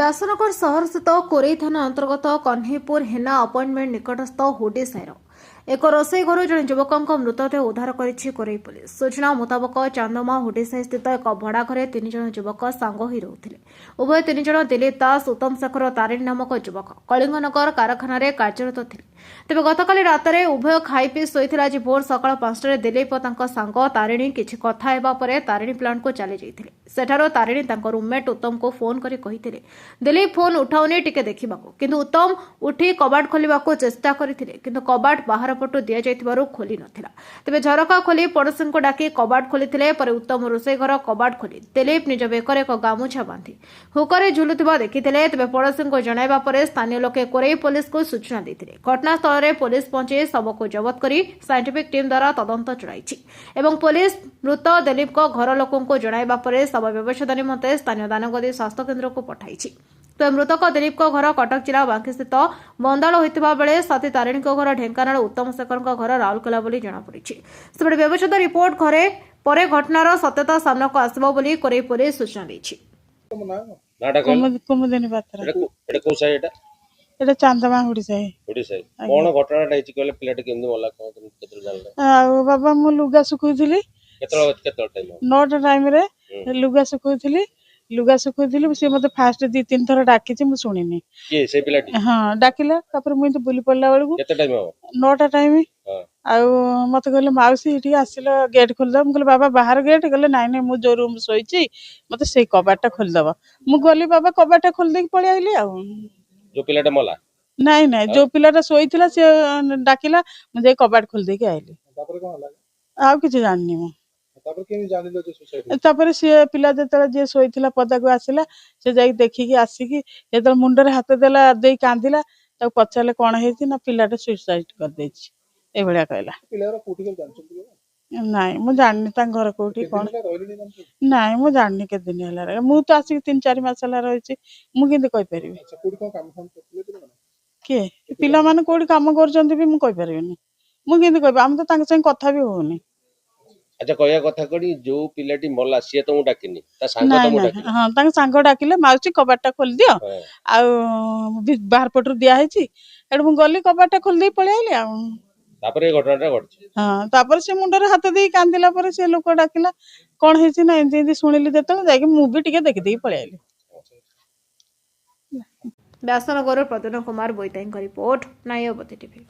ବ୍ୟାସନଗର ସହର ସ୍ଥିତ କୋରେଇ ଥାନା ଅନ୍ତର୍ଗତ କହ୍ନେଇପୁର ହେନା ଆପାର୍ଟମେଣ୍ଟ ନିକଟସ୍ଥ ହୁଡି ସାହିର ଏକ ରୋଷେଇ ଘରୁ ଜଣେ ଯୁବକଙ୍କ ମୃତଦେହ ଉଦ୍ଧାର କରିଛି କୋରେଇ ପୁଲିସ। ସୂଚନା ମୁତାବକ ଚାନ୍ଦମା ହୁଡି ସାହି ସ୍ଥିତ ଏକ ଭଡ଼ା ଘରେ 3 ଜଣ ଯୁବକ ସାଙ୍ଗ ହୋଇ ରହୁଥିଲେ। ଉଭୟ 3 ଜଣ ଦିଲ୍ଲୀପ ଦାସ ଉତ୍ତମ ଶେଖର ତାରିଣୀ ନାମକ ଯୁବକ କଳିଙ୍ଗନଗର କାରଖାନାରେ କାର୍ଯ୍ୟରତ ଥିଲେ। ତେବେ ଗତକାଲି ରାତରେ ଉଭୟ ଖାଇ ପିଇ ଶୋଇଥିଲେ। ଆଜି ଭୋର ସକାଳ 5টাରେ ଦିଲ୍ଲୀପ ଓ ତାଙ୍କ ସାଙ୍ଗ ତାରିଣୀ କିଛି କଥା ହେବା ପରେ ତାରିଣୀ ପ୍ଲାଣ୍ଟକୁ ଚାଲି ଯାଇଥିଲେ। ସେଠାରୁ ତାରିଣୀ ତାଙ୍କ ରୁମମେଟ୍ ଉତ୍ତମକୁ ଫୋନ୍ କରି କହିଥିଲେ ଦିଲ୍ଲୀପ ଫୋନ୍ ଉଠାଉନି ଟିକେ ଦେଖିବାକୁ, କିନ୍ତୁ ଉତ୍ତମ ଉଠି କବାଟ ଖୋଲିବାକୁ ଚେଷ୍ଟା କରିଥିଲେ, କିନ୍ତୁ କବାଟ ବାହାର ପଟୁ ଦିଆଯାଇଥିବାରୁ ଖୋଲି ନଥିଲା। ତେବେ ଝରକା ଖୋଲି ପଡ଼ୋଶୀଙ୍କୁ ଡାକି କବାଟ ଖୋଲିଥିଲେ। ପରେ ଉତ୍ତମ ରୋଷେଇ ଘର କବାଟ ଖୋଲି ଦିଲ୍ଲୀପ ନିଜ ବେକରେ ଏକ ଗାମୁଛା ବାନ୍ଧି ହୁକରେ ଝୁଲୁଥିବା ଦେଖିଥିଲେ। ତେବେ ପଡ଼ୋଶୀଙ୍କୁ ଜଣାଇବା ପରେ ସ୍ଥାନୀୟ ଲୋକେ କୋରେଇ ପୁଲିସକୁ ସୂଚନା ଦେଇଥିଲେ। ଘଟଣାସ୍ଥଳରେ ପୁଲିସ ପହଞ୍ଚି ଶବକୁ ଜବତ କରି ସାଇଣ୍ଟିଫିକ୍ ଟିମ୍ ଦ୍ୱାରା ତଦନ୍ତ ଚଳାଇଛି ଏବଂ ପୁଲିସ ମୃତ ଦିଲ୍ଲୀପଙ୍କ ଘର ଲୋକଙ୍କୁ ଜଣାଇବା ପରେ ଶବ ବ୍ୟବଚ୍ଛେଦ ନିମନ୍ତେ ସ୍ଥାନୀୟ ଦାନଗଦୀ ସ୍ୱାସ୍ଥ୍ୟ କେନ୍ଦ୍ରକୁ ପଠାଇଛି। ତେବେ ମୃତକ ଦିଲ୍ଲୀପଙ୍କ ଘର କଟକ ଜିଲ୍ଲା ବାଙ୍କିସ୍ଥିତ ବନ୍ଦାଳ ହୋଇଥିବା ବେଳେ ସାଥୀ ତାରିଣୀଙ୍କ ଘର ଢେଙ୍କାନାଳ, ଉତ୍ତମ ଶେଖରଙ୍କ ଘର ରାଉରକେଲା ବୋଲି ଜଣାପଡ଼ିଛି। ସେପଟେ ବ୍ୟବଚ୍ଛେଦ ରିପୋର୍ଟ ପରେ ଘଟଣାର ସତ୍ୟତା ସାମ୍ନାକୁ ଆସିବ ବୋଲି କୋରେଇ ପୁଲିସ ସୂଚନା ଦେଇଛି। कुमुदिनी पात्र एटा चांदमा हुडी साही कोन घटनाटा हेछि कहले पिलाटे केमदि मला कोन केतल जानले आ बाबा मु लुगा सुकुइथिली केतल टाइम 9टा टाइम रे लुगा सुकुइथिली से मते फास्ट 2-3 थर डाकिछि मु सुनिनी के से पिलाटी हां डाकिला तापर मु तो बुली पड़ला बेलको केते टाइम हो 9टा टाइम आ मते कहले माउसी इठी आसिलो गेट खोल दो। मु कहले बाबा बाहर गेट कहले नाइ नाइ मु जो रूम सोइछि मते से कबाटा खोल दबा। मु गली बाबा कबाटा खोल दे पळि आइली आ जो पिलाटा मला नाइ नाइ जो पिलाटा सोइथिला से डाकिला मु जे कबाट खोल दे के आइली। तापर कोन हला आ किछि जाननी मु तापर केमि जानिलो जे सोसाइटी तापर से पिला जेतला जे सोइथिला पदा को आसिला से जाई देखि के आसी कि जेतला मुंडर हाथ देला देई कांदिला त पछले कोन हेछि ना पिलाटा सुसाइड कर देछि ए भलिया कहला। पिलारा कोठी के जानछन नाइ मु जाननी ता घर कोठी कोन नाइ मु जाननी के दिन हला मु तो आसी 3-4 मास हला रहिछि मु किंतु कहि परिबी अच्छा कोठी को काम हम करले के पिला माने कोठी काम करजंती भी मु कहि परिबिनी मु किंतु कहबा हम तो तांग संग कथा भी होनी। अच्छा कहया कथा कडी जो पिलाटी मला सिए तो मु डाकिनी ता संग तो मु डाकिनी हां तांग संग डाकिले माउसी कबाटा खोल दियो आ बाहर पटरु दिया हेछि एड मु गली कबाटा खोल दे पळे आइले आ तापर ए घटनाटा घटछि। हां तापर से मुंडर हाथ दे कांदिला पर से लोक डाकिला कोन हेछि ना एंती सुनिली देतल जाय कि मु भी टिके देखि दे पळे आइले। व्यासनगर प्रद्युम्न कुमार बोईताईଙ୍କ रिपोर्ट नायबती टीवी।